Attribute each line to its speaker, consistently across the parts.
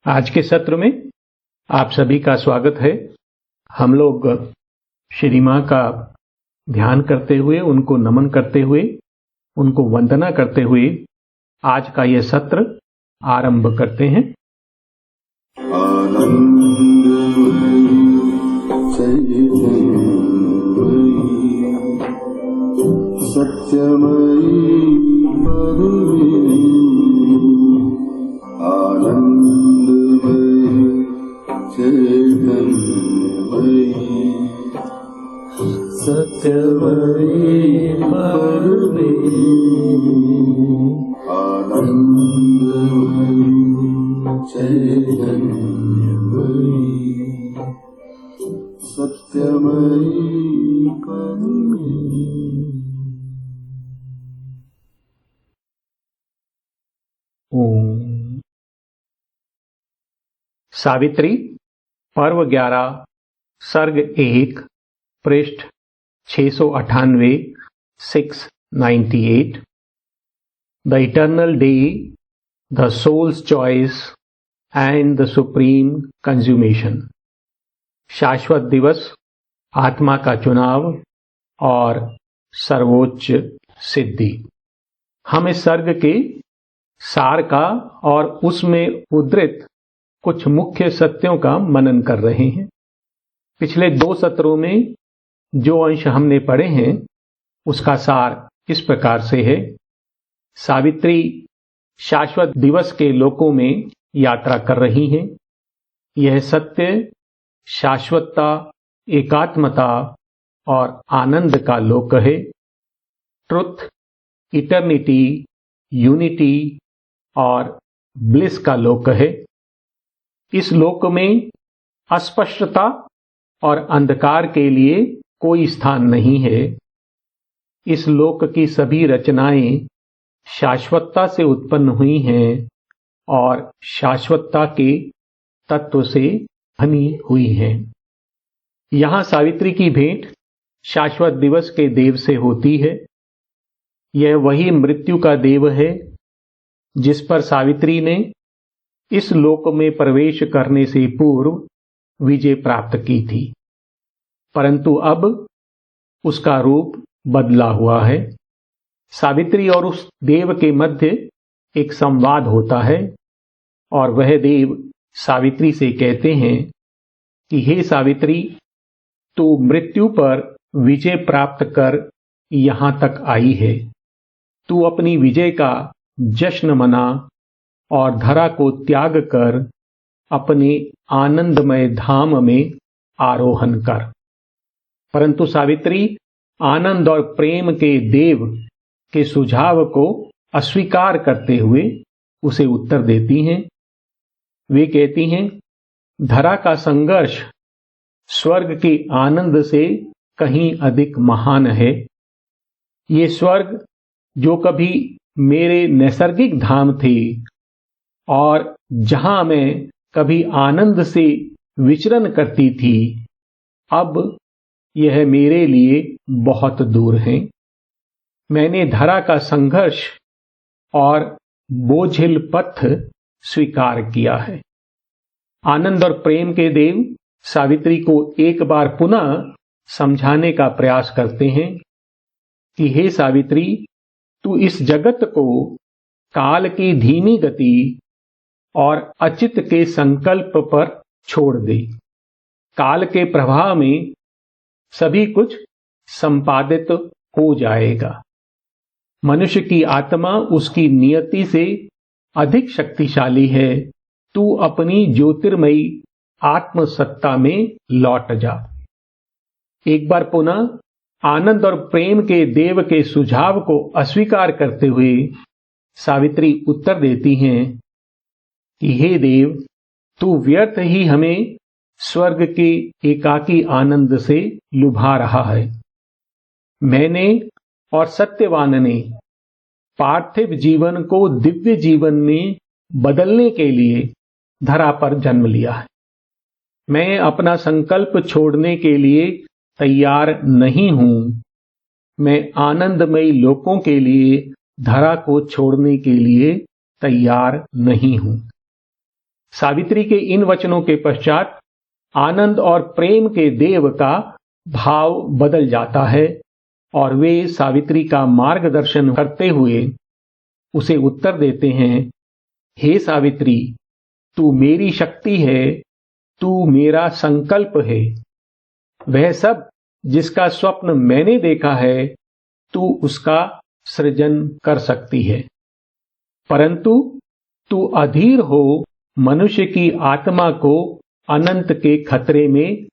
Speaker 1: आज के सत्र में आप सभी का स्वागत है। हम लोग श्री मां का ध्यान करते हुए, उनको नमन करते हुए, उनको वंदना करते हुए आज का यह सत्र आरंभ करते हैं।
Speaker 2: सत्यमयी आनंदमयी चैतन्यमयी सत्यमयी आनंदमयी चैतन्यमयी सत्यमयी
Speaker 1: ओम। सावित्री पर्व 11 सर्ग 1 पृष्ठ 698 698। The eternal day, the souls choice and the supreme consummation. शाश्वत दिवस, आत्मा का चुनाव और सर्वोच्च सिद्धि। हम इस सर्ग के सार का और उसमें उद्धृत कुछ मुख्य सत्यों का मनन कर रहे हैं। पिछले 2 सत्रों में जो अंश हमने पढ़े हैं उसका सार इस प्रकार से है। सावित्री शाश्वत दिवस के लोकों में यात्रा कर रही हैं। यह सत्य शाश्वतता, एकात्मता और आनंद का लोक है। ट्रुथ, इटर्निटी, यूनिटी और ब्लिस का लोक है। इस लोक में अस्पष्टता और अंधकार के लिए कोई स्थान नहीं है। इस लोक की सभी रचनाएं शाश्वतता से उत्पन्न हुई हैं और शाश्वतता के तत्व से बनी हुई हैं। यहां सावित्री की भेंट शाश्वत दिवस के देव से होती है। यह वही मृत्यु का देव है जिस पर सावित्री ने इस लोक में प्रवेश करने से पूर्व विजय प्राप्त की थी, परंतु अब उसका रूप बदला हुआ है। सावित्री और उस देव के मध्य एक संवाद होता है और वह देव सावित्री से कहते हैं कि हे सावित्री, तू मृत्यु पर विजय प्राप्त कर यहां तक आई है। तू अपनी विजय का जश्न मना और धरा को त्याग कर अपने आनंदमय धाम में आरोहण कर। परंतु सावित्री आनंद और प्रेम के देव के सुझाव को अस्वीकार करते हुए उसे उत्तर देती हैं। वे कहती हैं, धरा का संघर्ष स्वर्ग के आनंद से कहीं अधिक महान है। ये स्वर्ग जो कभी मेरे नैसर्गिक धाम थे और जहां मैं कभी आनंद से विचरण करती थी, अब यह मेरे लिए बहुत दूर है। मैंने धरा का संघर्ष और बोझिल पथ स्वीकार किया है। आनंद और प्रेम के देव सावित्री को एक बार पुनः समझाने का प्रयास करते हैं कि हे सावित्री, तू इस जगत को काल की धीमी गति और अचित के संकल्प पर छोड़ दे। काल के प्रभाव में सभी कुछ संपादित हो जाएगा। मनुष्य की आत्मा उसकी नियति से अधिक शक्तिशाली है। तू अपनी ज्योतिर्मयी आत्मसत्ता में लौट जा। एक बार पुनः आनंद और प्रेम के देव के सुझाव को अस्वीकार करते हुए सावित्री उत्तर देती हैं कि हे देव, तू व्यर्थ ही हमें स्वर्ग के एकाकी आनंद से लुभा रहा है। मैंने और सत्यवान ने पार्थिव जीवन को दिव्य जीवन में बदलने के लिए धरा पर जन्म लिया है। मैं अपना संकल्प छोड़ने के लिए तैयार नहीं हूं। मैं आनंदमयी लोकों के लिए धरा को छोड़ने के लिए तैयार नहीं हूं। सावित्री के इन वचनों के पश्चात आनंद और प्रेम के देव का भाव बदल जाता है और वे सावित्री का मार्गदर्शन करते हुए उसे उत्तर देते हैं, हे सावित्री, तू मेरी शक्ति है, तू मेरा संकल्प है। वह सब जिसका स्वप्न मैंने देखा है, तू उसका सृजन कर सकती है। परंतु तू अधीर हो मनुष्य की आत्मा को अनंत के खतरे में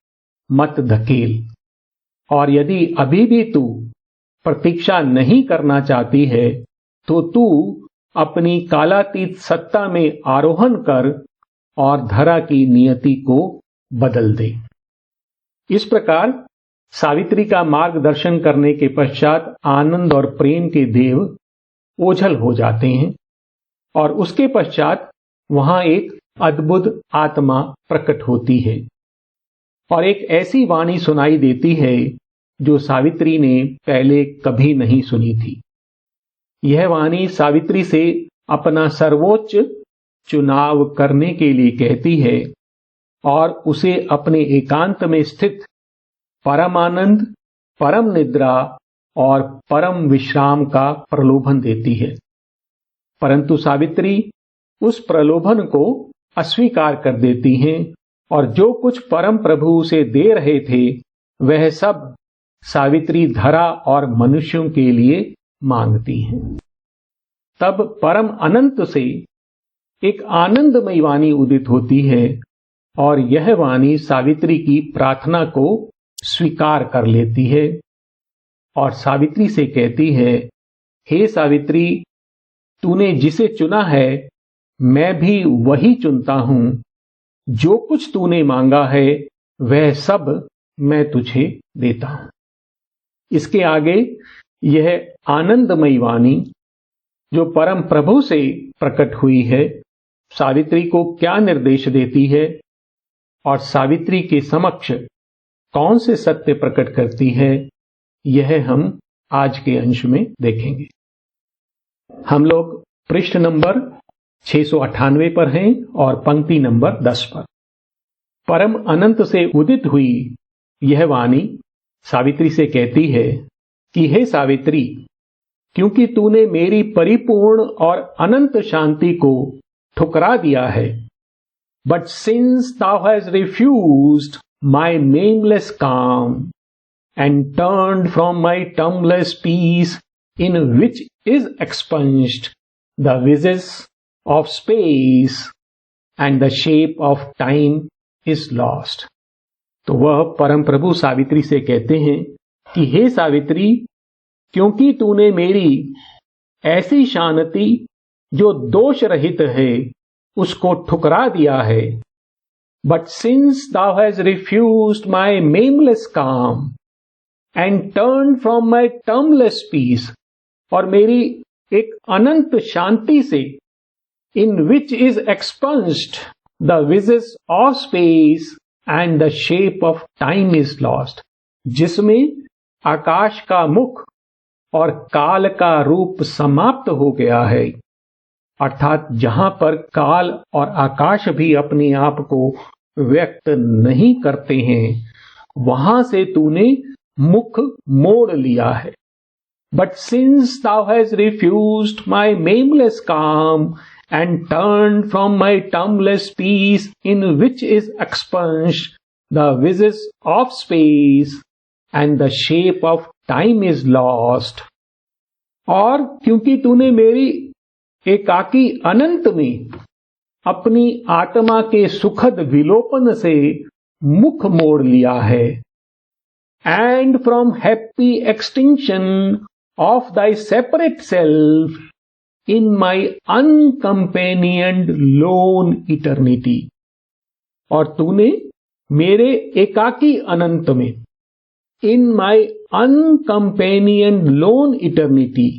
Speaker 1: मत धकेल। और यदि अभी भी तू प्रतीक्षा नहीं करना चाहती है, तो तू अपनी कालातीत सत्ता में आरोहण कर और धरा की नियति को बदल दे। इस प्रकार सावित्री का मार्गदर्शन करने के पश्चात आनंद और प्रेम के देव ओझल हो जाते हैं और उसके पश्चात वहां एक अद्भुत आत्मा प्रकट होती है और एक ऐसी वाणी सुनाई देती है जो सावित्री ने पहले कभी नहीं सुनी थी। यह वाणी सावित्री से अपना सर्वोच्च चुनाव करने के लिए कहती है और उसे अपने एकांत में स्थित परम आनंद, परम निद्रा और परम विश्राम का प्रलोभन देती है। परंतु सावित्री उस प्रलोभन को अस्वीकार कर देती हैं और जो कुछ परम प्रभु उसे दे रहे थे वह सब सावित्री धरा और मनुष्यों के लिए मांगती हैं। तब परम अनंत से एक आनंदमयी वाणी उदित होती है और यह वाणी सावित्री की प्रार्थना को स्वीकार कर लेती है और सावित्री से कहती है, हे सावित्री, तूने जिसे चुना है मैं भी वही चुनता हूं। जो कुछ तूने मांगा है वह सब मैं तुझे देता हूं। इसके आगे यह आनंदमयी वाणी जो परम प्रभु से प्रकट हुई है, सावित्री को क्या निर्देश देती है और सावित्री के समक्ष कौन से सत्य प्रकट करती है, यह हम आज के अंश में देखेंगे। हम लोग पृष्ठ नंबर 698 पर हैं और पंक्ति नंबर 10 पर। परम अनंत से उदित हुई यह वाणी सावित्री से कहती है कि हे सावित्री, क्योंकि तूने मेरी परिपूर्ण और अनंत शांति को ठुकरा दिया है, but since thou hast refused my nameless calm and turned from my termless peace, in which is expunged the visage of space and the shape of time is lost। तो वह परम प्रभु सावित्री से कहते हैं कि हे सावित्री, क्योंकि तूने मेरी ऐसी शांति जो दोष रहित है उसको ठुकरा दिया है, but since thou hast refused my nameless calm and turned from my termless peace, और मेरी एक अनंत शांति से in which is expunged the visage of space and the shape of time is lost, जिसमें आकाश का मुख और काल का रूप समाप्त हो गया है, अर्थात जहां पर काल और आकाश भी अपने आप को व्यक्त नहीं करते हैं वहां से तूने मुख मोड़ लिया है। But since thou hast refused my nameless calm and turned from my termless peace, in which is expunged the visage of space and the shape of time is lost, और क्योंकि तूने मेरी एकाकी अनंत में अपनी आत्मा के सुखद विलोपन से मुख मोड़ लिया है, and from happy extinction of thy separate self in my uncompanioned lone eternity, और तूने मेरे एकाकी अनंत में in my uncompanioned lone eternity,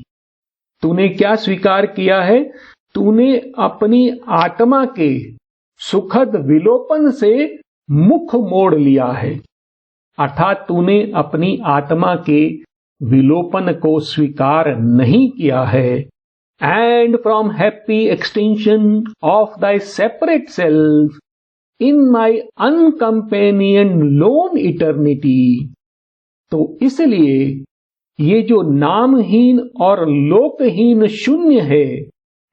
Speaker 1: तूने क्या स्वीकार किया है? तूने अपनी आत्मा के सुखद विलोपन से मुख मोड़ लिया है, अर्थात तूने अपनी आत्मा के विलोपन को स्वीकार नहीं किया है and from happy extinction of thy separate self in my uncompanioned lone eternity। तो इसलिए ये जो नामहीन और लोकहीन शून्य है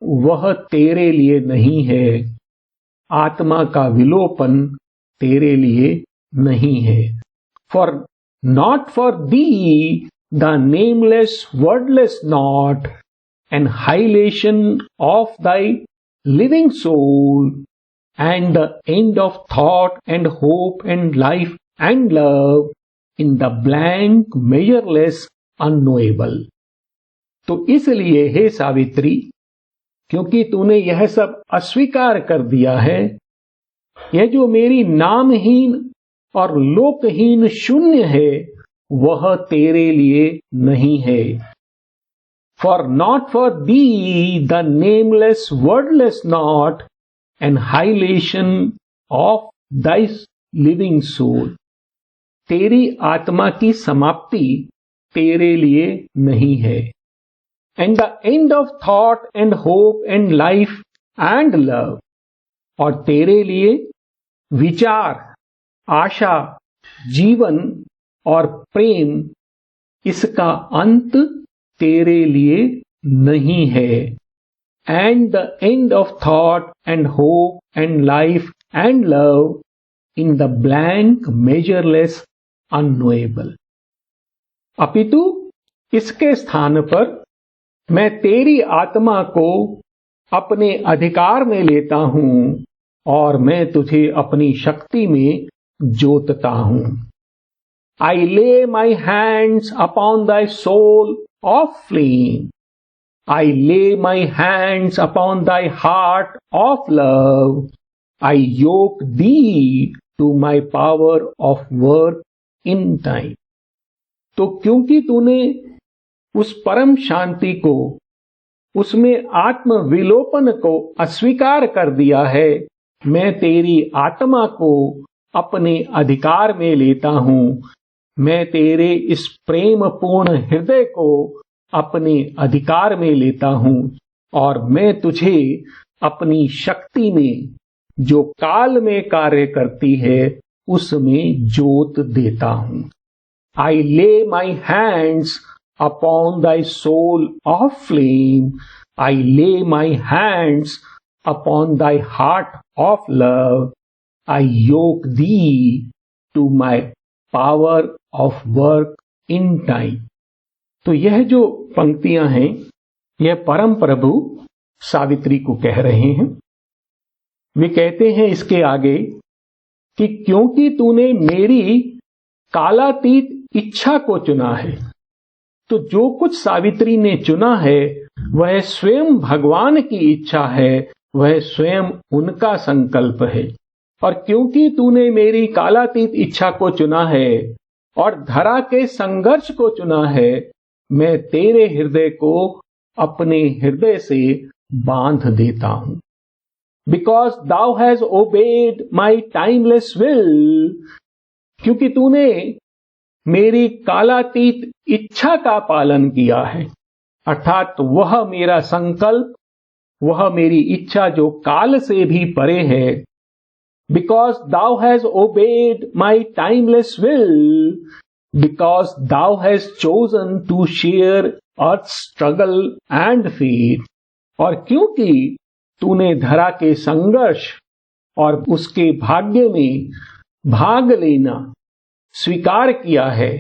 Speaker 1: वह तेरे लिए नहीं है, आत्मा का विलोपन तेरे लिए नहीं है। For not for thee the nameless wordless knot, annihilation of thy living soul, and the end of thought and hope and life and love in the blank measureless unknowable। तो इसलिए हे सावित्री, क्योंकि तूने यह सब अस्वीकार कर दिया है, यह जो मेरी नामहीन और लोकहीन शून्य है वह तेरे लिए नहीं है। For not for thee the nameless wordless knot, annihilation of thy living soul, तेरी आत्मा की समाप्ति तेरे लिए नहीं है। And the end of thought and hope and life and love, और तेरे लिए विचार, आशा, जीवन और प्रेम, इसका अंत तेरे लिए नहीं है। And the end of thought and hope and life and love in the blank measureless unknowable। अपितु इसके स्थान पर मैं तेरी आत्मा को अपने अधिकार में लेता हूं और मैं तुझे अपनी शक्ति में जोतता हूं। I lay my hands upon thy soul of flame, I lay my hands upon thy heart of love, I yoke thee to my power of work in time। तो क्योंकि तूने उस परम शांति को, उसमें आत्म विलोपन को अस्वीकार कर दिया है, मैं तेरी आत्मा को अपने अधिकार में लेता हूं। मैं तेरे इस प्रेम पूर्ण हृदय को अपने अधिकार में लेता हूं और मैं तुझे अपनी शक्ति में, जो काल में कार्य करती है, उसमें जोत देता हूं। I lay my hands upon thy soul of flame, I lay my hands upon thy heart of love, I yoke thee to my power of work in time। तो यह जो पंक्तियां हैं, यह परम प्रभु सावित्री को कह रहे हैं। वे कहते हैं इसके आगे कि क्योंकि तूने मेरी कालातीत इच्छा को चुना है, तो जो कुछ सावित्री ने चुना है वह स्वयं भगवान की इच्छा है, वह स्वयं उनका संकल्प है। और क्योंकि तूने मेरी कालातीत इच्छा को चुना है और धरा के संघर्ष को चुना है, मैं तेरे हृदय को अपने हृदय से बांध देता हूं। Because thou has obeyed my timeless will, क्योंकि तूने मेरी कालातीत इच्छा का पालन किया है, अर्थात वह मेरा संकल्प, वह मेरी इच्छा जो काल से भी परे है। Because thou has obeyed my timeless will, because thou has chosen to share earth's struggle and fate, और क्योंकि तूने धरा के संघर्ष और उसके भाग्य में भाग लेना स्वीकार किया है,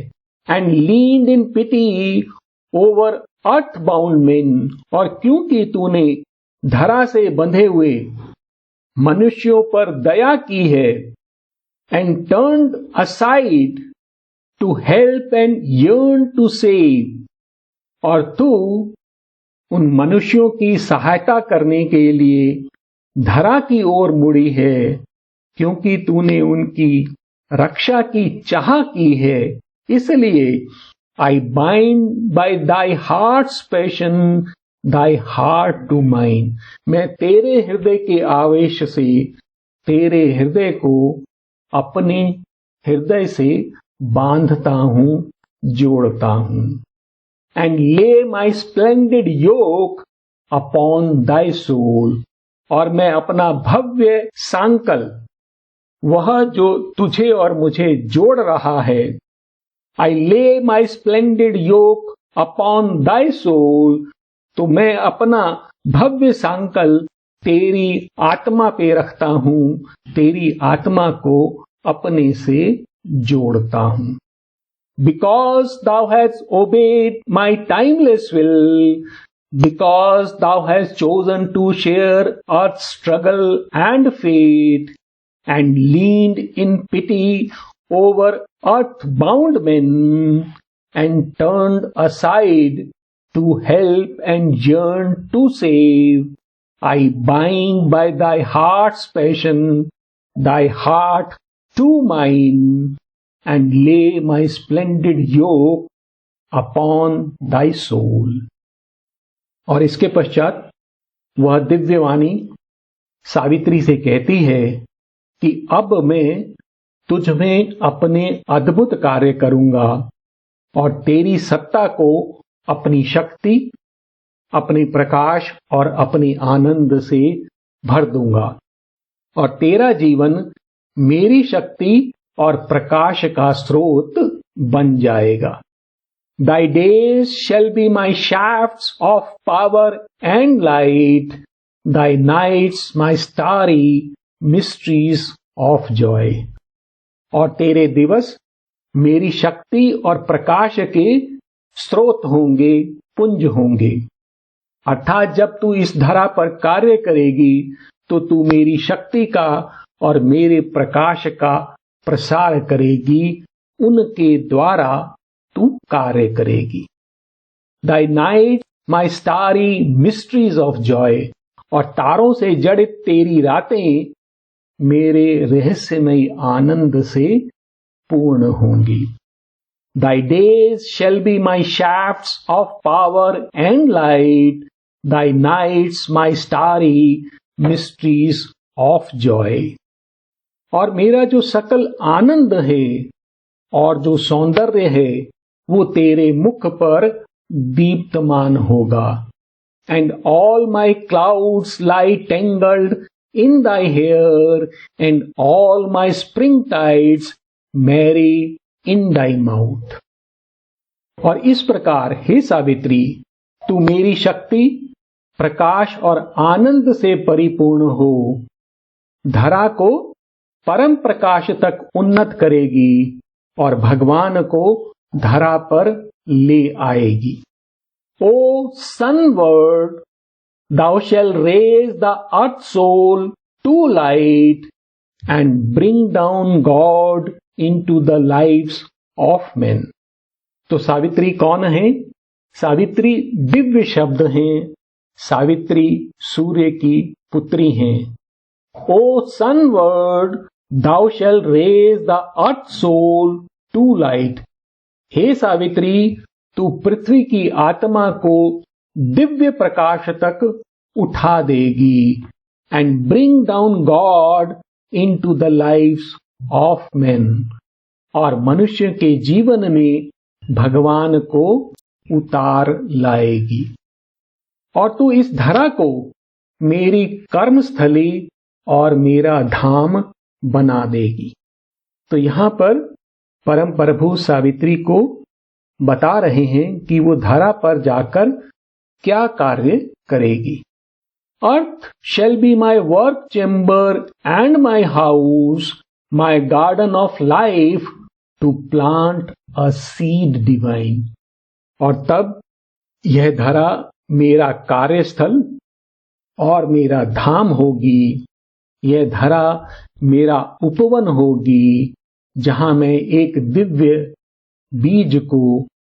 Speaker 1: and leaned in pity over earthbound men, और क्योंकि तूने धरा से बंधे हुए मनुष्यों पर दया की है, and turned aside to help and yearn to save, और तू उन मनुष्यों की सहायता करने के लिए धरा की ओर मुड़ी है, क्योंकि तूने उनकी रक्षा की चाह की है। इसलिए I bind by thy heart's passion thy heart to mine, मैं तेरे हृदय के आवेश से तेरे हृदय को अपने हृदय से बांधता हूं, जोड़ता हूं। And lay my splendid yoke upon thy soul, और मैं अपना भव्य सांकल, वह जो तुझे और मुझे जोड़ रहा है, I lay my splendid yoke upon thy soul, तो मैं अपना भव्य सांकल तेरी आत्मा पे रखता हूं, तेरी आत्मा को अपने से जोड़ता हूं. Because thou hast obeyed my timeless will, because thou hast chosen to share earth's struggle and fate, and leaned in pity over earth-bound men, and turned aside to help and yearn to save, I bind by thy heart's passion, thy heart to mine, and lay my splendid yoke upon thy soul. और इसके पश्चात वह दिव्यवाणी सावित्री से कहती है कि अब मैं तुझ में अपने अद्भुत कार्य करूंगा और तेरी सत्ता को अपनी शक्ति, अपने प्रकाश और अपने आनंद से भर दूंगा, और तेरा जीवन मेरी शक्ति और प्रकाश का स्रोत बन जाएगा. Thy days shall be my shafts of power and light, thy nights my starry mysteries of joy. और तेरे दिवस मेरी शक्ति और प्रकाश के स्रोत होंगे, पुंज होंगे. अर्थात जब तू इस धरा पर कार्य करेगी तो तू मेरी शक्ति का और मेरे प्रकाश का प्रसार करेगी, उनके द्वारा तू कार्य करेगी. Thy night my starry mysteries of joy, और तारों से जड़ित तेरी रातें मेरे रहस्यमय आनंद से पूर्ण होंगी. Thy days shall be my shafts of power and light, thy nights my starry mysteries of joy. और मेरा जो सकल आनंद है और जो सौंदर्य है वो तेरे मुख पर दीप्तमान होगा. And all my clouds lie tangled in thy hair, and all my spring tides marry in thy mouth. और इस प्रकार हे सावित्री, तू मेरी शक्ति, प्रकाश और आनंद से परिपूर्ण हो, धरा को परम प्रकाश तक उन्नत करेगी और भगवान को धरा पर ले आएगी. O sunward, thou shall raise the earth soul to light and bring down God into the lives of men. तो सावित्री कौन है? सावित्री दिव्य शब्द हैं. सावित्री सूर्य की पुत्री हैं. O sunward, thou shall raise the earth soul to light. हे सावित्री, तू पृथ्वी की आत्मा को दिव्य प्रकाश तक उठा देगी. And bring down God into the lives of men. और मनुष्य के जीवन में भगवान को उतार लाएगी. और तू इस धरा को मेरी कर्मस्थली और मेरा धाम बना देगी. तो यहां पर परम प्रभु सावित्री को बता रहे हैं कि वो धरा पर जाकर क्या कार्य करेगी. Earth shall be my work chamber and my house, my garden of life to plant a seed divine. और तब यह धरा मेरा कार्यस्थल और मेरा धाम होगी. यह धरा मेरा उपवन होगी जहां मैं एक दिव्य बीज को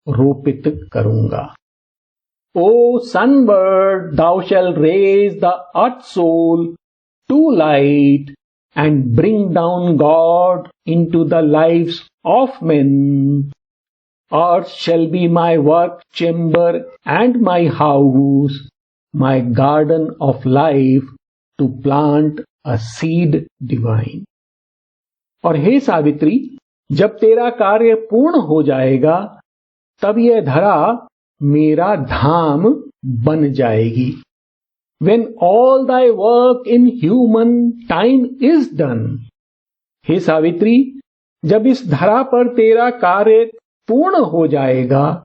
Speaker 1: रोपित करूंगा. O sunbird, thou shalt raise the earth soul to light and bring down God into the lives of men. Earth shall be my work chamber and my house, my garden of life to plant a seed divine. और हे सावित्री, जब तेरा कार्य पूर्ण हो जाएगा तब यह धरा मेरा धाम बन जाएगी. when all thy work in human time is done. हे सावित्री, जब इस धरा पर तेरा कार्य पूर्ण हो जाएगा,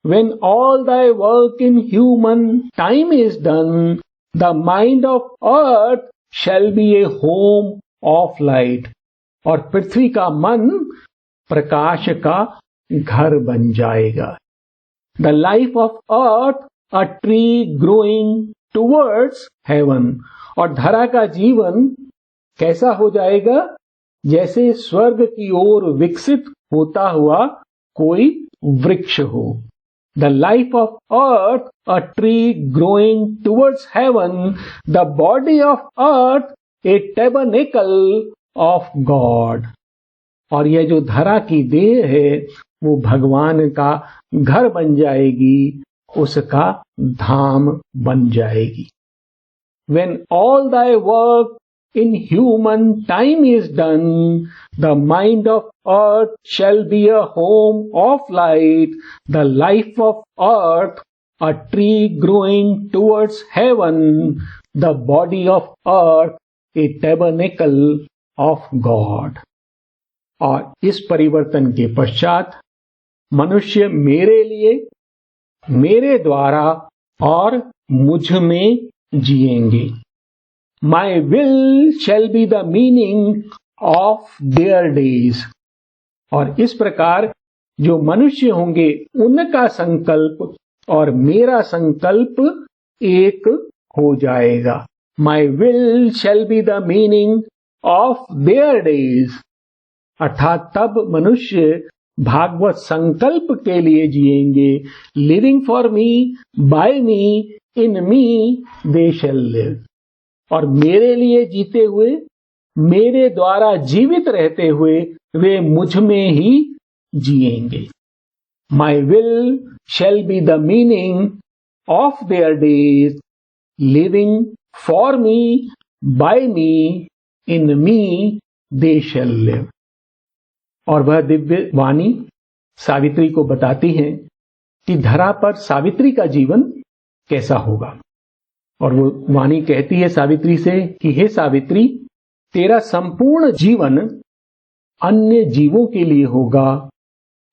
Speaker 1: when all thy work in human time is done, the mind of earth shall be a home of light. और पृथ्वी का मन प्रकाश का घर बन जाएगा. The life of earth, a tree growing towards heaven. और धरा का जीवन कैसा हो जाएगा? जैसे स्वर्ग की ओर विकसित होता हुआ कोई वृक्ष हो. The life of earth, a tree growing towards heaven, the body of earth, a tabernacle of God. और यह जो धरा की देह है वो भगवान का घर बन जाएगी, उसका धाम बन जाएगी. When all thy work in human time is done, the mind of earth shall be a home of light. The life of earth, a tree growing towards heaven. The body of earth, a tabernacle of God. और इस परिवर्तन के पश्चात मनुष्य मेरे लिए, मेरे द्वारा और मुझ में जिएंगे. My will shall be the meaning of their days. और इस प्रकार जो मनुष्य होंगे उनका संकल्प और मेरा संकल्प एक हो जाएगा. My will shall be the meaning of their days. अर्थात तब मनुष्य भागवत संकल्प के लिए जिएंगे. Living for me, by me, in me they shall live. और मेरे लिए जीते हुए, मेरे द्वारा जीवित रहते हुए वे मुझ में ही जिएंगे. My will shall be the meaning of their days, living for me, by me, in me they shall live. और वह दिव्य वाणी सावित्री को बताती है कि धरा पर सावित्री का जीवन कैसा होगा. और वो वाणी कहती है सावित्री से कि हे सावित्री, तेरा संपूर्ण जीवन अन्य जीवों के लिए होगा.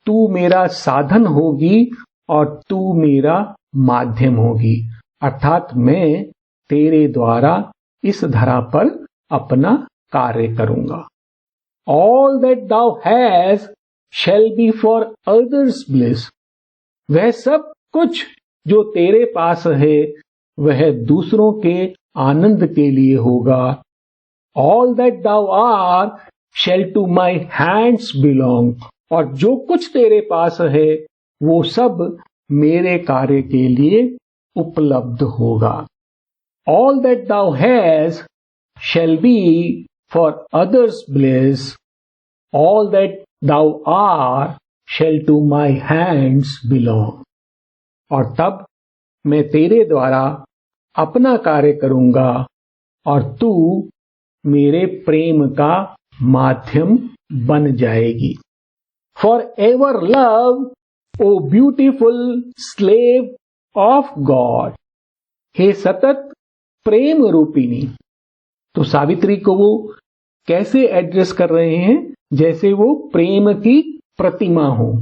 Speaker 1: तू मेरा साधन होगी और तू मेरा माध्यम होगी. अर्थात मैं तेरे द्वारा इस धरा पर अपना कार्य करूंगा. All that thou hast shall be for others' bliss. वह सब कुछ जो तेरे पास है वह दूसरों के आनंद के लिए होगा. All that thou art shall to my hands belong. और जो कुछ तेरे पास है वो सब मेरे कार्य के लिए उपलब्ध होगा. All that thou hast shall be for others' bliss. All that thou art shall to my hands belong. और तब मैं तेरे द्वारा अपना कार्य करूंगा और तू मेरे प्रेम का माध्यम बन जाएगी. For ever love, O beautiful slave of God. हे सतत प्रेम रूपिणी. तो सावित्री को वो कैसे एड्रेस कर रहे हैं? जैसे वो प्रेम की प्रतिमा हो.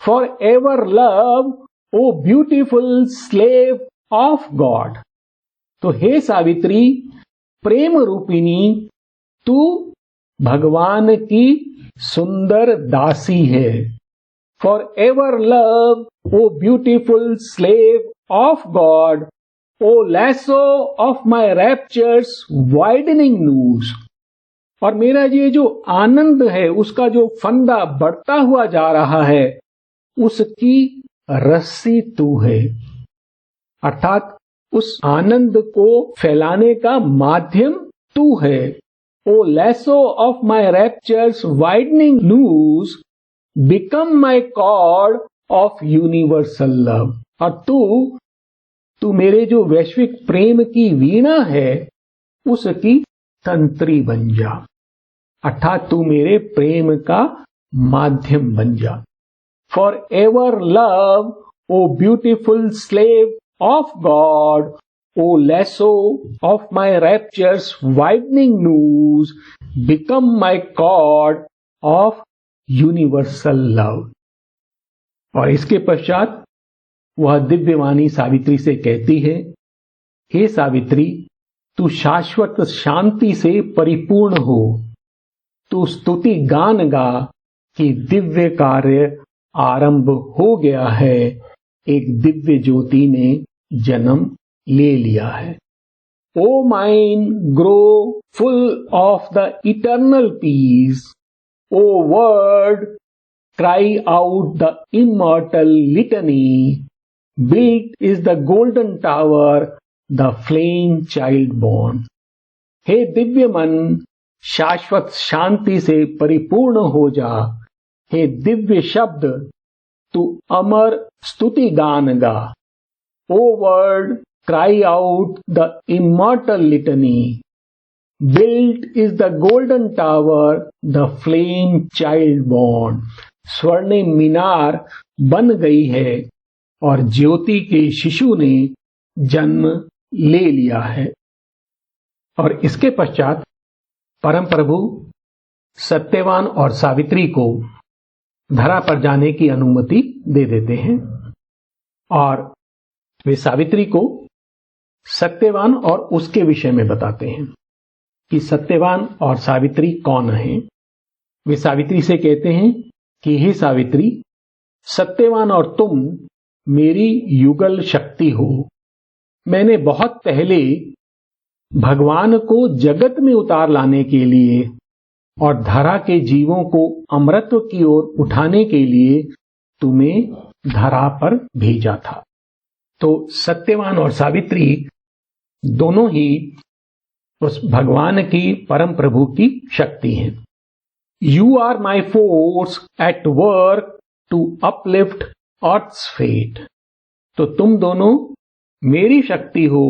Speaker 1: For ever love, O beautiful slave of God. तो हे सावित्री, प्रेम रूपिणी, तू भगवान की सुंदर दासी है. Forever love, O beautiful slave of God, O lasso of my raptures widening noose. और मेरा ये जो आनंद है उसका जो फंदा बढ़ता हुआ जा रहा है उसकी रस्सी तू है. अर्थात उस आनंद को फैलाने का माध्यम तू है. O lasso of my raptures widening noose, become my cord of universal love. और तू मेरे जो वैश्विक प्रेम की वीणा है उसकी तंत्री बन जा. अर्थात तू मेरे प्रेम का माध्यम बन जा. For ever love, O beautiful slave of God, O lasso of my rapture's widening noose, become my cord of universal love. और इसके पश्चात वह दिव्यवाणी सावित्री से कहती है, हे सावित्री, तू शाश्वत शांति से परिपूर्ण हो। तू स्तुति गान गा कि दिव्य कार्य आरंभ हो गया है, एक दिव्य ज्योति ने जन्म ले लिया है। O mine, grow full of the eternal peace. O word, cry out the immortal litany. Built is the golden tower, the flame child born. हे दिव्य मन, शाश्वत शांति से परिपूर्ण हो जा। हे दिव्य शब्द, तू अमर स्तुति गान गा। O word, cry out the immortal litany. Built is the golden tower, the flame child born. स्वर्णिम मीनार बन गई है और ज्योति के शिशु ने जन्म ले लिया है। और इसके पश्चात परम प्रभु सत्यवान और सावित्री को धरा पर जाने की अनुमति दे देते हैं और वे सावित्री को सत्यवान और उसके विषय में बताते हैं कि सत्यवान और सावित्री कौन हैं। वे सावित्री से कहते हैं कि हे सावित्री, सत्यवान और तुम मेरी युगल शक्ति हो। मैंने बहुत पहले भगवान को जगत में उतार लाने के लिए और धरा के जीवों को अमृतत्व की ओर उठाने के लिए तुम्हें धरा पर भेजा था। तो सत्यवान और सावित्री दोनों ही उस भगवान की परम प्रभु की शक्ति हैं। You are my force at work to uplift earth's fate. तो तुम दोनों मेरी शक्ति हो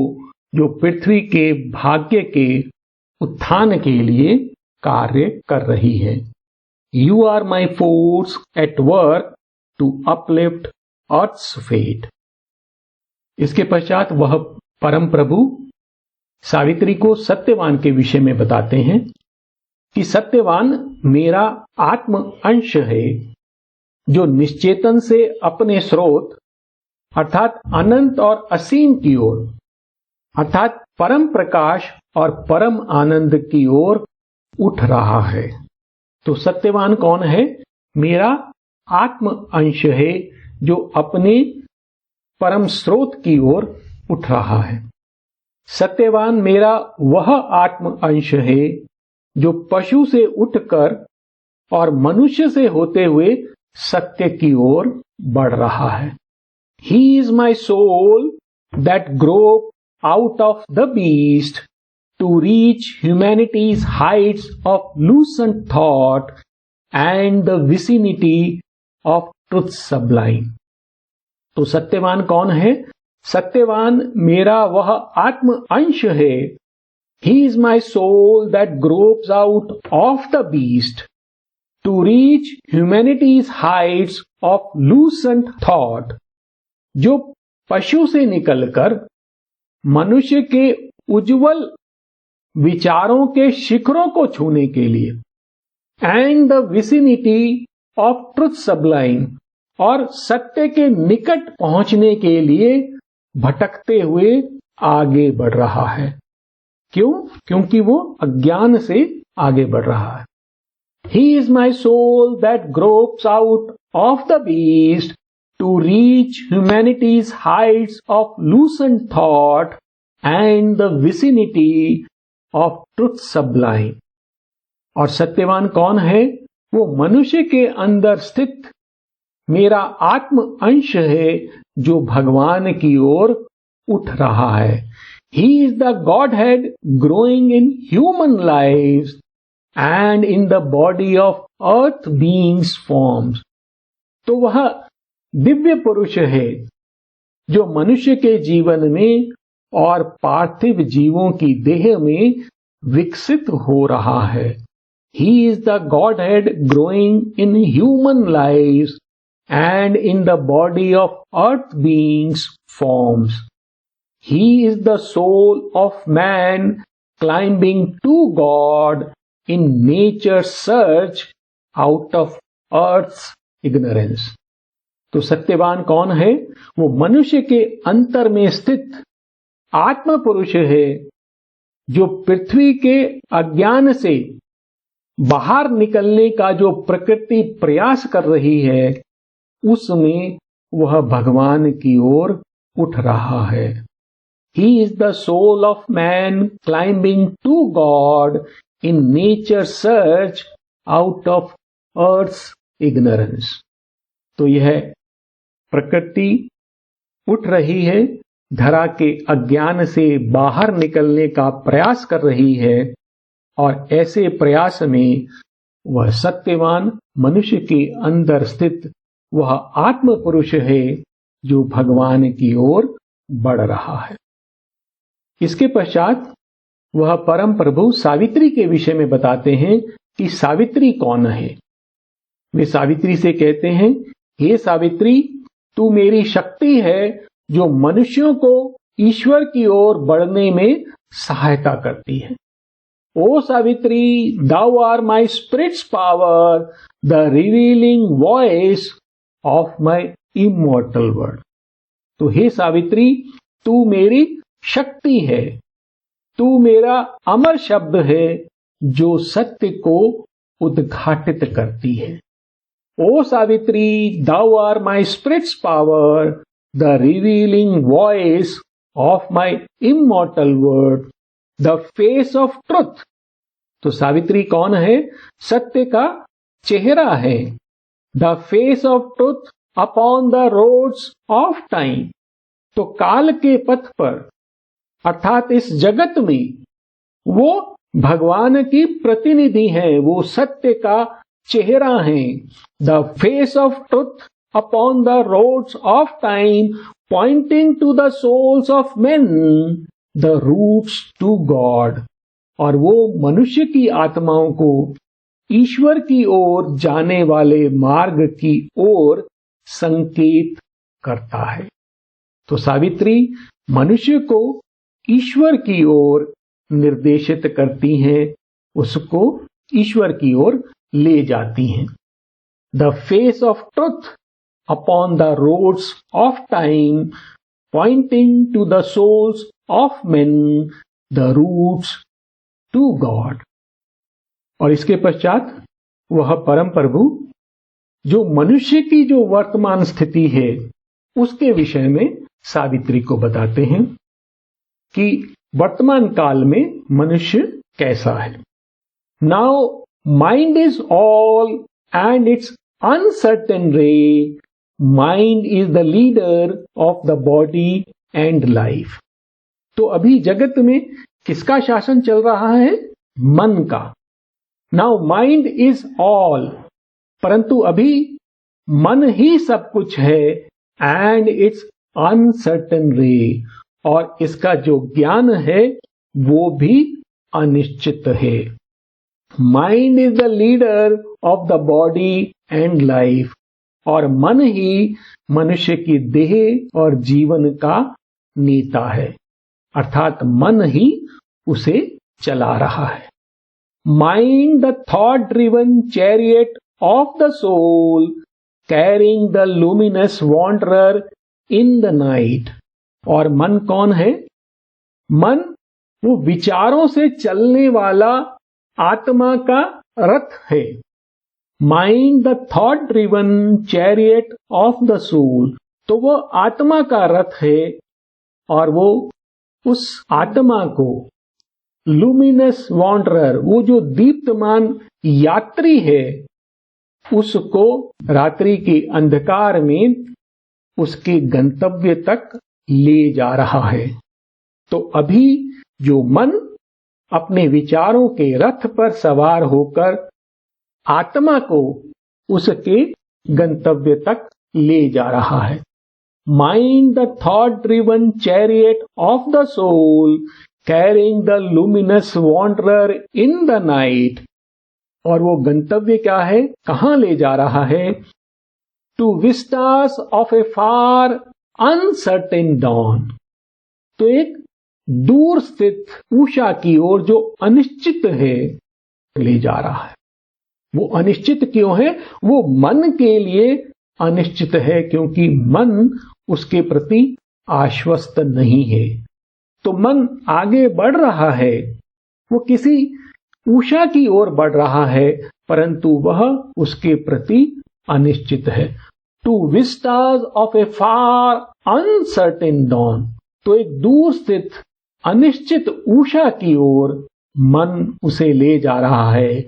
Speaker 1: जो पृथ्वी के भाग्य के उत्थान के लिए कार्य कर रही है। You are my force at work to uplift earth's fate. इसके पश्चात वह परम प्रभु सावित्री को सत्यवान के विषय में बताते हैं कि सत्यवान मेरा आत्म अंश है जो निश्चेतन से अपने स्रोत अर्थात अनंत और असीम की ओर अर्थात परम प्रकाश और परम आनंद की ओर उठ रहा है। तो सत्यवान कौन है? मेरा आत्म अंश है जो अपने परम स्रोत की ओर उठ रहा है। सत्यवान मेरा वह आत्म अंश है जो पशु से उठकर और मनुष्य से होते हुए सत्य की ओर बढ़ रहा है। He is my soul that groped out of the beast to reach humanity's heights of lucent thought and the vicinity of truth sublime. तो सत्यवान कौन है? सत्यवान मेरा वह आत्म अंश है। He is my soul that gropes out of the beast to reach humanity's heights of lucent thought, जो पशु से निकलकर मनुष्य के उज्जवल विचारों के शिखरों को छूने के लिए and the vicinity of truth सबलाइन, और सत्य के निकट पहुंचने के लिए भटकते हुए आगे बढ़ रहा है। क्यों? क्योंकि वो अज्ञान से आगे बढ़ रहा है। He is my soul that gropes out of the beast to reach humanity's heights of lucent thought and the vicinity of truth sublime. और सत्यवान कौन है? वो मनुष्य के अंदर स्थित मेरा आत्म अंश है जो भगवान की ओर उठ रहा है। He is the Godhead growing in human lives and in the body of earth beings forms. तो वह दिव्य पुरुष है जो मनुष्य के जीवन में और पार्थिव जीवों की देह में विकसित हो रहा है। He is the Godhead growing in human lives and in the body of earth beings forms. He is the soul of man climbing to God in nature's search out of earth's ignorance. तो सत्यवान कौन है? वो मनुष्य के अंतर में स्थित आत्म पुरुष है, जो पृथ्वी के अज्ञान से बाहर निकलने का जो प्रकृति प्रयास कर रही है, उसमें वह भगवान की ओर उठ रहा है। He is the soul of man climbing to God in nature's search out of earth's ignorance. तो यह प्रकृति उठ रही है, धरा के अज्ञान से बाहर निकलने का प्रयास कर रही है, और ऐसे प्रयास में वह सत्यवान मनुष्य के अंदर स्थित वह आत्म पुरुष है, जो भगवान की ओर बढ़ रहा है। इसके पश्चात वह परम प्रभु सावित्री के विषय में बताते हैं कि सावित्री कौन है। वे सावित्री से कहते हैं, हे सावित्री, तू मेरी शक्ति है जो मनुष्यों को ईश्वर की ओर बढ़ने में सहायता करती है। ओ Savitri, thou are my spirit's power, the revealing voice of my immortal word. तो हे सावित्री, तू मेरी शक्ति है, तू मेरा अमर शब्द है जो सत्य को उद्घाटित करती है। ओ Savitri, thou are my spirit's power, the revealing voice of my immortal word, the face of truth. तो सावित्री कौन है? सत्य का चेहरा है। The face of truth upon the roads of time. तो काल के पथ पर अर्थात इस जगत में वो भगवान की प्रतिनिधि है, वो सत्य का चेहरा है। The face of truth upon the roads of time, pointing to the souls of men, the routes to God. और वो मनुष्य की आत्माओं को ईश्वर की ओर जाने वाले मार्ग की ओर संकेत करता है। तो सावित्री मनुष्य को ईश्वर की ओर निर्देशित करती हैं, उसको ईश्वर की ओर ले जाती हैं। The face of truth upon the roads of time, pointing to the souls of men, the routes to God. और इसके पश्चात वह परम प्रभु जो मनुष्य की जो वर्तमान स्थिति है उसके विषय में सावित्री को बताते हैं कि वर्तमान काल में मनुष्य कैसा है। Now mind is all and it's uncertain ray, mind is the leader of the body and life. तो अभी जगत में किसका शासन चल रहा है? मन का। नाउ माइंड इज ऑल, परंतु अभी मन ही सब कुछ है, एंड इट्स अनसर्टेन रे, और इसका जो ज्ञान है वो भी अनिश्चित है। Mind is the leader of the body and life, और मन ही मनुष्य की देह और जीवन का नेता है, अर्थात मन ही उसे चला रहा है। Mind the thought driven chariot of the soul, carrying the luminous wanderer in the night. और मन कौन है? मन वो विचारों से चलने वाला आत्मा का रथ है। Mind the thought driven chariot of the soul, तो वो आत्मा का रथ है, और वो उस आत्मा को लुमिनस वॉन्डरर, वो जो दीप्तमान यात्री है, उसको रात्रि के अंधकार में उसके गंतव्य तक ले जा रहा है। तो अभी जो मन अपने विचारों के रथ पर सवार होकर आत्मा को उसके गंतव्य तक ले जा रहा है। Mind the thought driven chariot of the soul, carrying the luminous wanderer in the night. और वो गंतव्य क्या है? कहां ले जा रहा है? To vistas of a far uncertain dawn. तो एक दूर स्थित उषा की ओर जो अनिश्चित है ले जा रहा है। वो अनिश्चित क्यों है? वो मन के लिए अनिश्चित है, क्योंकि मन उसके प्रति आश्वस्त नहीं है। तो मन आगे बढ़ रहा है, वो किसी उषा की ओर बढ़ रहा है, परंतु वह उसके प्रति अनिश्चित है। To vistas of a far uncertain dawn, तो एक दूर स्थित अनिश्चित उषा की ओर मन उसे ले जा रहा है।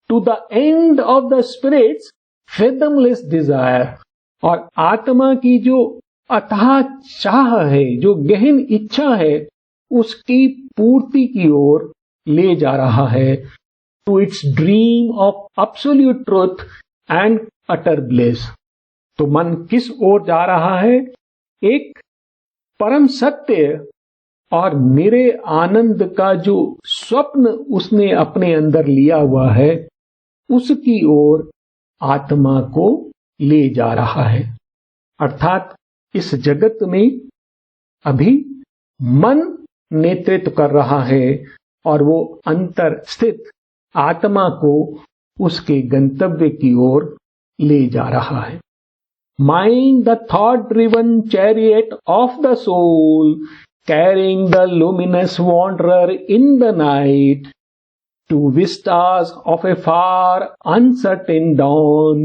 Speaker 1: To the end of the spirit's fathomless desire, और आत्मा की जो अथाह चाह है, जो गहन इच्छा है, उसकी पूर्ति की ओर ले जा रहा है। To its dream of absolute truth and utter bliss, तो मन किस ओर जा रहा है? एक परम सत्य और निरे आनंद का जो स्वप्न उसने अपने अंदर लिया हुआ है, उसकी ओर आत्मा को ले जा रहा है। अर्थात इस जगत में अभी मन नेतृत्व कर रहा है और वो अंतर स्थित आत्मा को उसके गंतव्य की ओर ले जा रहा है। Mind, the thought-driven chariot of the soul, carrying the luminous wanderer in the night to vistas of a far uncertain dawn,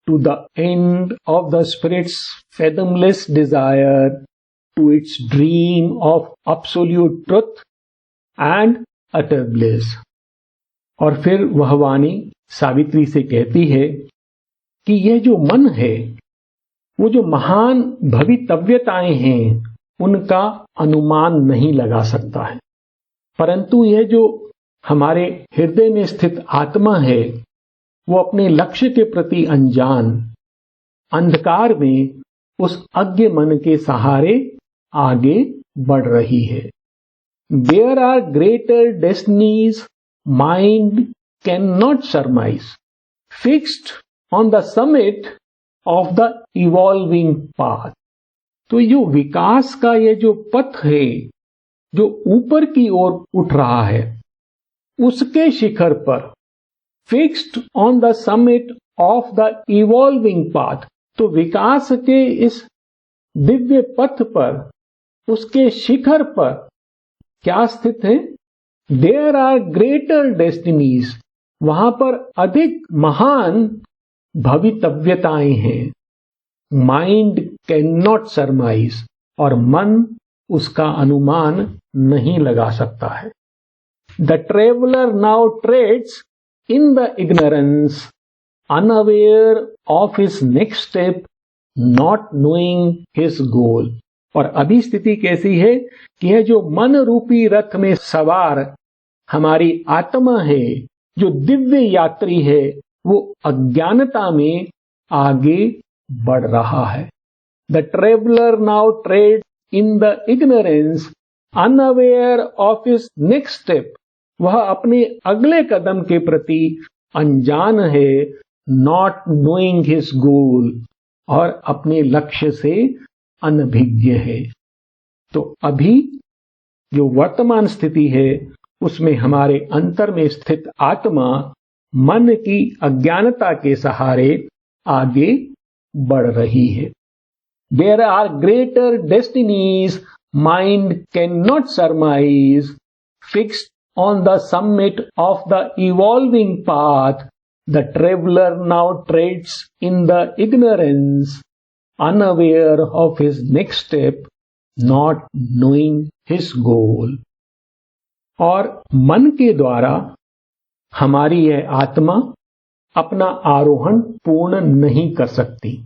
Speaker 1: to the end of the spirit's fathomless desire, to its dream of absolute truth and utter bliss. और फिर वह वाणी सावित्री से कहती है कि यह जो मन है, वो जो महान भवितव्यताएं हैं, उनका अनुमान नहीं लगा सकता है, परंतु यह जो हमारे हृदय में स्थित आत्मा है, वो अपने लक्ष्य के प्रति अनजान अंधकार में उस अज्ञ मन के सहारे आगे बढ़ रही है। There are greater destinies mind cannot surmise, fixed on the summit of the evolving path. तो ये विकास का ये जो पथ है, जो ऊपर की ओर उठ रहा है, उसके शिखर पर, fixed on the summit of the evolving path, तो विकास के इस दिव्य पथ पर, उसके शिखर पर क्या स्थित है? देयर आर ग्रेटर डेस्टिनीज, वहां पर अधिक महान भवितव्यताएं हैं। माइंड कैन नॉट सरमाइज, और मन उसका अनुमान नहीं लगा सकता है। The traveller now treads in the ignorance, unaware of his next step, not knowing his goal. और अभी स्थिति कैसी है कि यह जो मन रूपी रथ में सवार हमारी आत्मा है, जो दिव्य यात्री है, वो अज्ञानता में आगे बढ़ रहा है। The traveller now trade in the ignorance, unaware of his next step, वह अपने अगले कदम के प्रति अनजान है, नॉट नोइंग हिज गोल, और अपने लक्ष्य से अनभिज्ञ है। तो अभी जो वर्तमान स्थिति है, उसमें हमारे अंतर में स्थित आत्मा मन की अज्ञानता के सहारे आगे बढ़ रही है। There are greater destinies mind cannot surmise, fixed on the summit of the evolving path, the traveler now treads in the ignorance, unaware of his next step, not knowing his goal. और मन के द्वारा हमारी यह आत्मा अपना आरोहण पूर्ण नहीं कर सकती।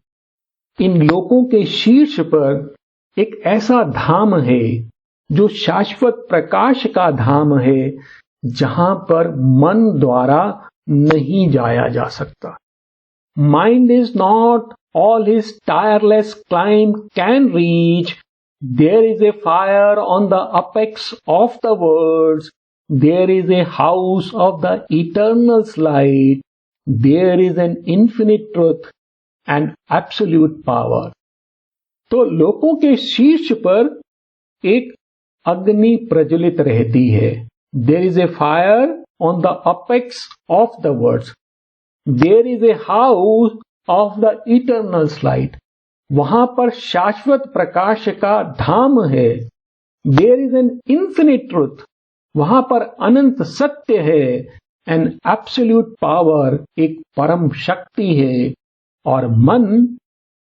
Speaker 1: इन लोकों के शीर्ष पर एक ऐसा धाम है जो शाश्वत प्रकाश का धाम है, जहां पर मन द्वारा नहीं जाया जा सकता। Mind is not all his tireless climb can reach. There is a fire on the apex of the worlds. There is a house of the eternal light. There is an infinite truth and absolute power. तो लोकों के शीर्ष पर एक अग्नि प्रज्वलित रहती है। There is a fire on the apex of the words, there is a house of the eternal light, वहां पर शाश्वत प्रकाश का धाम है। There is an infinite truth, वहां पर अनंत सत्य है। एन एब्सोल्यूट पावर, एक परम शक्ति है, और मन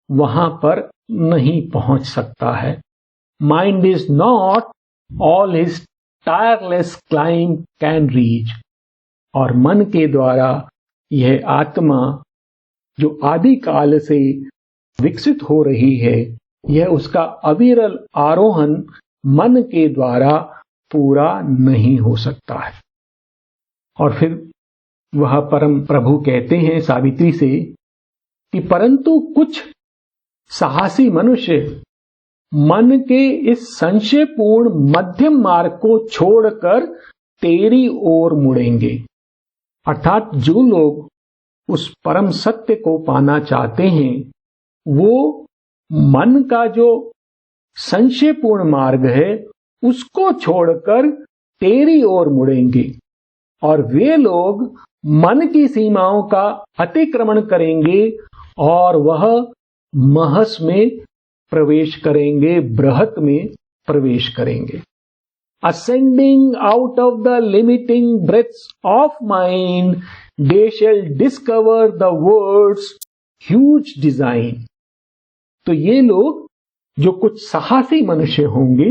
Speaker 1: वहां पर नहीं पहुंच सकता है। Mind is not all his tireless climb can reach, और मन के द्वारा यह आत्मा जो आदि काल से विकसित हो रही है, यह उसका अविरल आरोहण मन के द्वारा पूरा नहीं हो सकता है। और फिर वह परम प्रभु कहते हैं सावित्री से कि परंतु कुछ साहसी मनुष्य मन के इस संशयपूर्ण मध्यम मार्ग को छोड़कर तेरी ओर मुड़ेंगे। अर्थात जो लोग उस परम सत्य को पाना चाहते हैं, वो मन का जो संशयपूर्ण मार्ग है उसको छोड़कर तेरी ओर मुड़ेंगे, और वे लोग मन की सीमाओं का अतिक्रमण करेंगे और वह महस में प्रवेश करेंगे, बृहत में प्रवेश करेंगे। Ascending out of the limiting breaths of mind, they shall discover the world's huge design. तो ये लोग जो कुछ साहसी मनुष्य होंगे,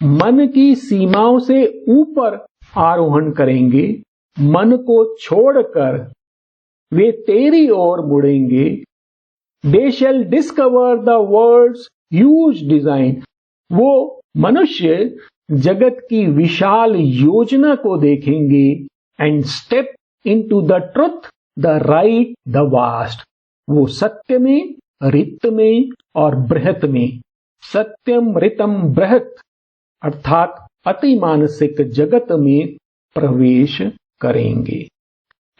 Speaker 1: मन की सीमाओं से ऊपर आरोहण करेंगे, मन को छोड़कर वे तेरी ओर मुड़ेंगे। They shall discover the world's huge design. वो मनुष्य जगत की विशाल योजना को देखेंगे। And step into the truth, the right, the vast. वो सत्य में, रित में और बृहत में, सत्यम रितम बृहत अर्थात अति मानसिक जगत में प्रवेश करेंगे।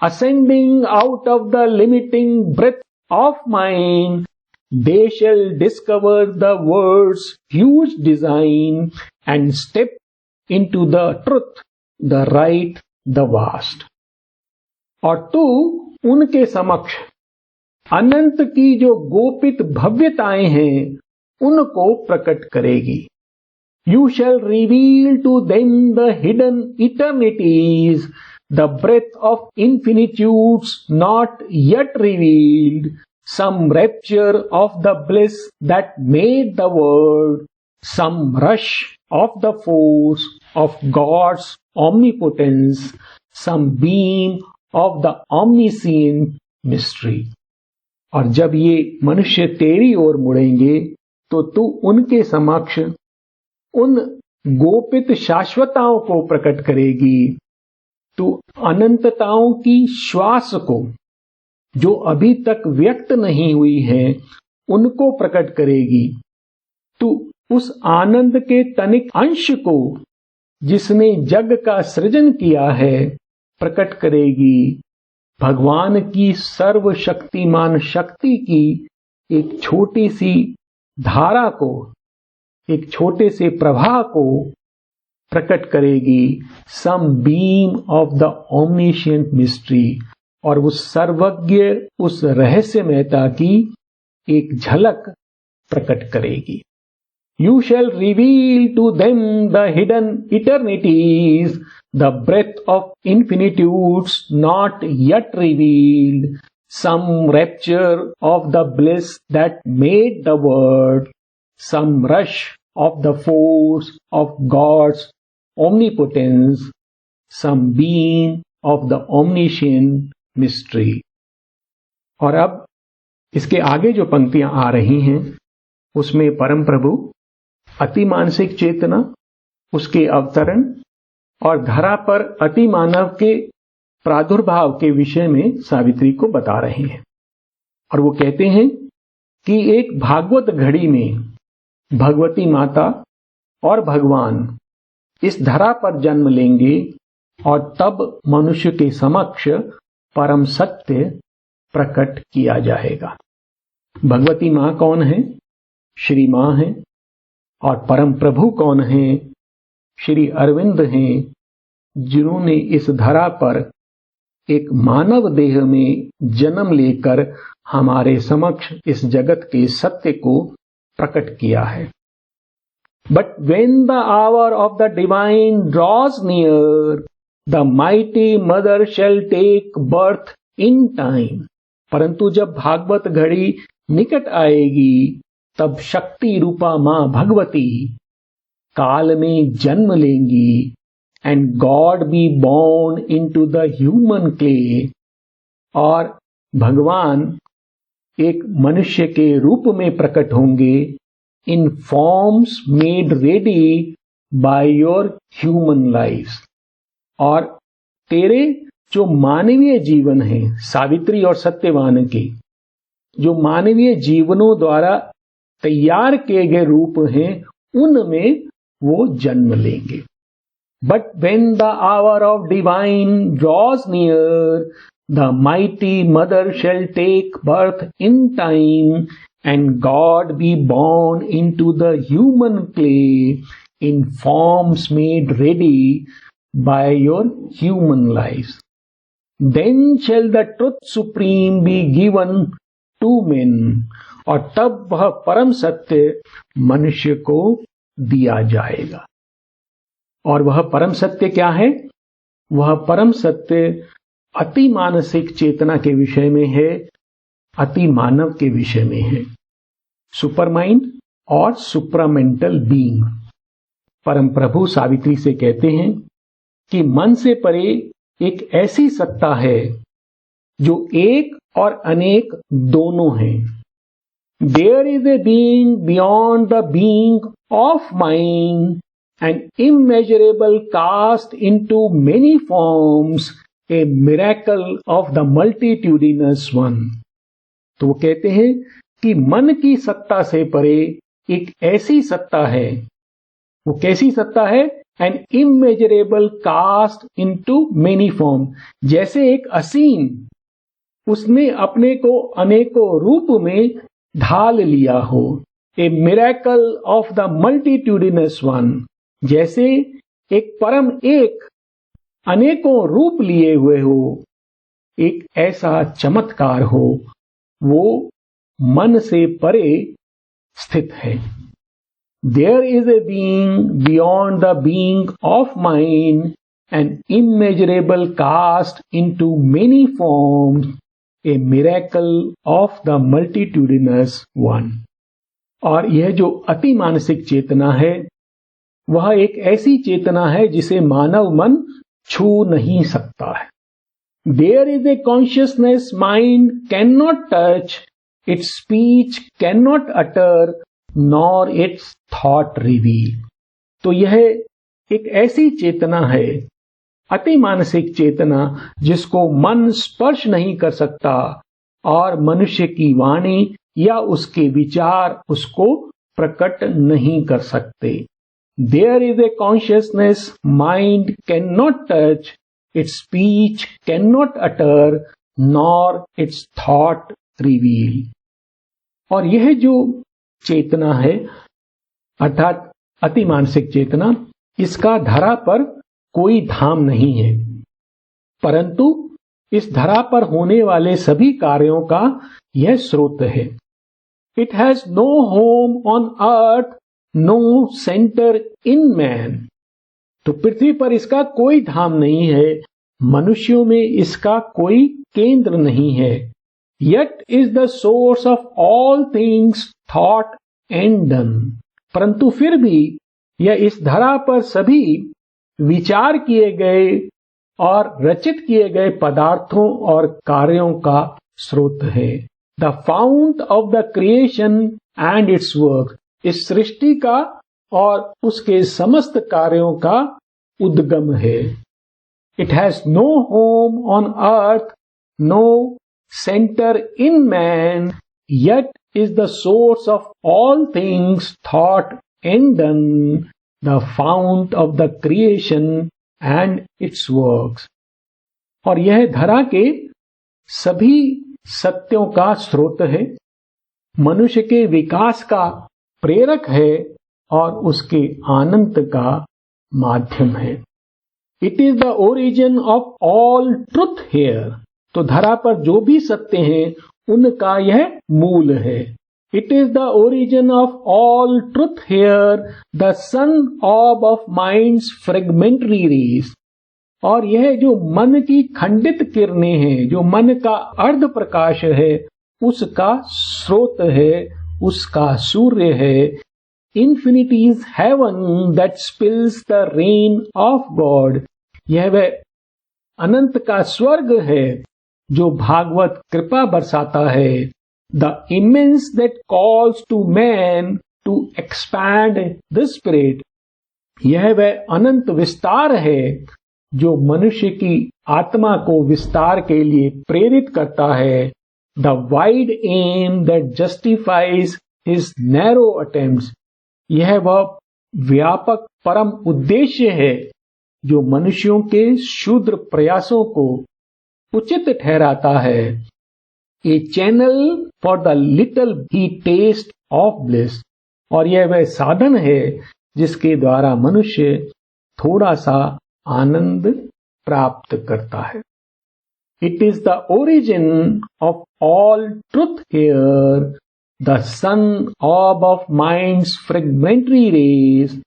Speaker 1: Ascending out of the limiting breath of mind, they shall discover the world's huge design and step into the truth, the right, the vast. और तू उनके समक्ष अनंत की जो गोपित भव्यताएं हैं उनको प्रकट करेगी। You shall reveal to them the hidden eternities, the breadth of infinitudes not yet revealed, some rapture of the bliss that made the world, some rush of the force of God's omnipotence, some beam of the omniscient mystery. और जब ये मनुष्य तेरी ओर मुड़ेंगे तो तू उनके समक्ष उन गोपित शाश्वताओं को प्रकट करेगी। तू अनंतताओं की श्वास को जो अभी तक व्यक्त नहीं हुई है उनको प्रकट करेगी। तू उस आनंद के तनिक अंश को जिसने जग का सृजन किया है प्रकट करेगी। भगवान की सर्वशक्तिमान शक्ति की एक छोटी सी धारा को, एक छोटे से प्रवाह को प्रकट करेगी। सम बीम ऑफ द ओमनिशिएंट मिस्ट्री, और उस सर्वज्ञ उस रहस्यमयता की एक झलक प्रकट करेगी। You shall reveal to them the hidden eternities, the breadth of infinitudes not yet revealed, some rapture of the bliss that made the world, some rush of the force of God's omnipotence, some beam of the omniscient mystery. और अब इसके आगे जो पंक्तियां आ रही हैं उसमें परम प्रभु अति मानसिक चेतना, उसके अवतरण और धरा पर अति मानव के प्रादुर्भाव के विषय में सावित्री को बता रहे हैं। और वो कहते हैं कि एक भागवत घड़ी में भगवती माता और भगवान इस धरा पर जन्म लेंगे और तब मनुष्य के समक्ष परम सत्य प्रकट किया जाएगा। भगवती मां कौन है? श्री मां है। और परम प्रभु कौन है? श्री अरविंद हैं, जिन्होंने इस धरा पर एक मानव देह में जन्म लेकर हमारे समक्ष इस जगत के सत्य को प्रकट किया है। But when the hour of the divine draws near, the mighty mother shall take birth in time. परंतु जब भागवत घड़ी निकट आएगी, तब शक्ति रूपा मां भगवती काल में जन्म लेंगी, and God be born into the human clay, और भगवान एक मनुष्य के रूप में प्रकट होंगे, in forms made ready by your human lives. और तेरे जो मानवीय जीवन है, सावित्री और सत्यवान के जो मानवीय जीवनों द्वारा तैयार किए गए रूप हैं, उनमें वो जन्म लेंगे। But when the hour of divine draws near, the mighty mother shall take birth in time, and God be born into the human clay in forms made ready by your human lives. Then shall the truth supreme be given to men, और तब वह परम सत्य मनुष्य को दिया जाएगा। और वह परम सत्य क्या है? वह परम सत्य अति मानसिक चेतना के विषय में है, अति मानव के विषय में है। सुपर माइंड और सुप्रामेंटल बीइंग। परम प्रभु सावित्री से कहते हैं कि मन से परे एक ऐसी सत्ता है जो एक और अनेक दोनों है। There is a being beyond the being of mind, an immeasurable cast into many forms, a miracle of the multitudinous one. तो वो कहते हैं कि मन की सत्ता से परे एक ऐसी सत्ता है। वो कैसी सत्ता है? An immeasurable cast into many form, जैसे एक असीम उसने अपने को अनेकों रूप में ढाल लिया हो। A miracle of the multitudinous one, जैसे एक परम एक अनेकों रूप लिए हुए हो, एक ऐसा चमत्कार हो, वो मन से परे स्थित है। There is a being beyond the being of mind, an immeasurable cast into many forms, a miracle of the multitudinous one. और यह जो अति मानसिक चेतना है, वह एक ऐसी चेतना है जिसे मानव मन छू नहीं सकता है। There is a consciousness mind cannot touch, its speech cannot utter, nor its thought reveal. तो यह एक ऐसी चेतना है, अति मानसिक चेतना, जिसको मन स्पर्श नहीं कर सकता और मनुष्य की वाणी या उसके विचार उसको प्रकट नहीं कर सकते। There is a consciousness mind cannot touch, its speech cannot utter, nor its thought reveal. और यह जो चेतना है, अर्थात अति मानसिक चेतना, इसका धरा पर कोई धाम नहीं है, परंतु इस धरा पर होने वाले सभी कार्यों का यह स्रोत है। It has no home on earth, no center in man. तो पृथ्वी पर इसका कोई धाम नहीं है, मनुष्यों में इसका कोई केंद्र नहीं है। Yet is the source of all things thought and done. परंतु फिर भी यह इस धरा पर सभी विचार किए गए और रचित किए गए पदार्थों और कार्यों का स्रोत है। The fount of the creation and it's work, इस सृष्टि का और उसके समस्त कार्यों का उद्गम है। It has no home on earth, no centre in man, yet is the source of all things thought and done, the fount of the creation and its works. और यह धरा के सभी सत्यों का स्रोत है, मनुष्य के विकास का प्रेरक है और उसके आनंद का माध्यम है। It is the origin of all truth here. तो धरा पर जो भी सत्य हैं उनका यह मूल है। It is the origin of all truth here, the sun orb of mind's fragmentary rays. और यह जो मन की खंडित किरणें हैं, जो मन का अर्ध प्रकाश है, उसका स्रोत है, उसका सूर्य है। Infinities heaven that spills the rain of God. यह वह अनंत का स्वर्ग है जो भागवत कृपा बरसाता है। The immense that calls to man to expand the spirit. यह वह अनंत विस्तार है जो मनुष्य की आत्मा को विस्तार के लिए प्रेरित करता है। The wide aim that justifies his narrow attempts. यह वह व्यापक परम उद्देश्य है जो मनुष्यों के शूद्र प्रयासों को उचित ठहराता है। A channel for the little ही टेस्ट ऑफ ब्लिस। और यह वह साधन है जिसके द्वारा मनुष्य थोड़ा सा आनंद प्राप्त करता है। It is the origin of all truth here, the sun orb of mind's fragmentary rays,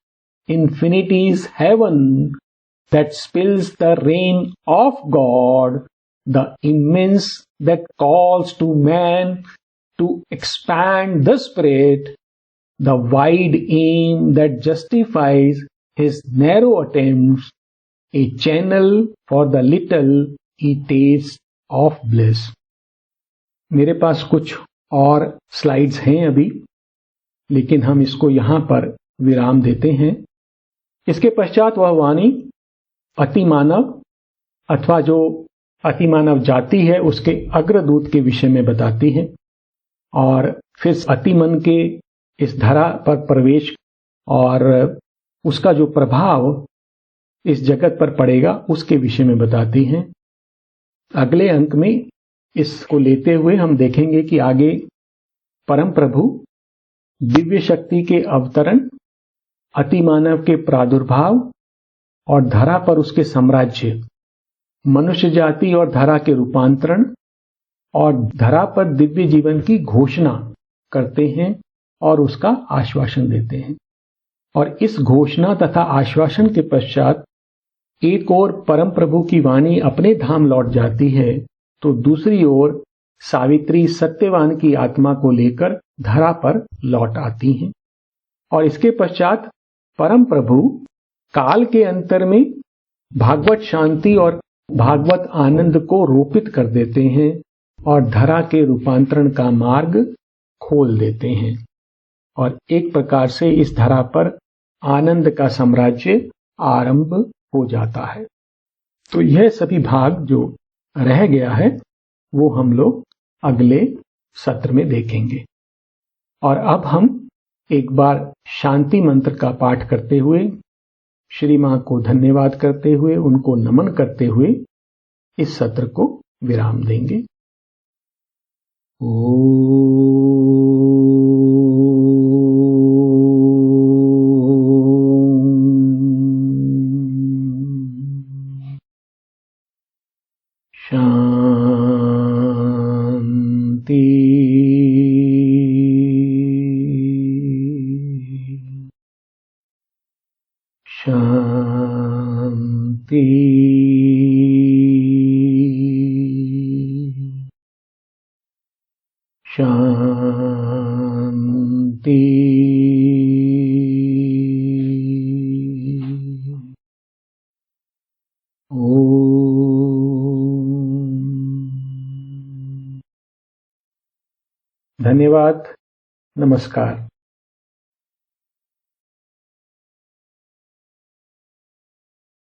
Speaker 1: infinity's heaven that spills the rain of God, the immense that calls to man to expand the spirit, the wide aim that justifies his narrow attempts, a channel for the little he tastes of bliss. मेरे पास कुछ और slides हैं अभी, लेकिन हम इसको यहां पर विराम देते हैं। इसके पश्चात वह वाणी अतिमानव अथवा जो अतिमानव जाति है उसके अग्रदूत के विषय में बताती है, और फिर अतिमन के इस धरा पर प्रवेश और उसका जो प्रभाव इस जगत पर पड़ेगा उसके विषय में बताती हैं। अगले अंक में इसको लेते हुए हम देखेंगे कि आगे परम प्रभु दिव्य शक्ति के अवतरण, अतिमानव के प्रादुर्भाव और धरा पर उसके साम्राज्य, मनुष्य जाति और धरा के रूपांतरण और धरा पर दिव्य जीवन की घोषणा करते हैं और उसका आश्वासन देते हैं। और इस घोषणा तथा आश्वासन के पश्चात एक ओर परम प्रभु की वाणी अपने धाम लौट जाती है, तो दूसरी ओर सावित्री सत्यवान की आत्मा को लेकर धरा पर लौट आती हैं। और इसके पश्चात परम प्रभु काल के अंतर में भागवत शांति और भागवत आनंद को रोपित कर देते हैं और धरा के रूपांतरण का मार्ग खोल देते हैं, और एक प्रकार से इस धरा पर आनंद का साम्राज्य आरंभ हो जाता है। तो यह सभी भाग जो रह गया है वो हम लोग अगले सत्र में देखेंगे। और अब हम एक बार शांति मंत्र का पाठ करते हुए, श्री मां को धन्यवाद करते हुए, उनको नमन करते हुए इस सत्र को विराम देंगे। शांति शांति शांति। धन्यवाद। नमस्कार।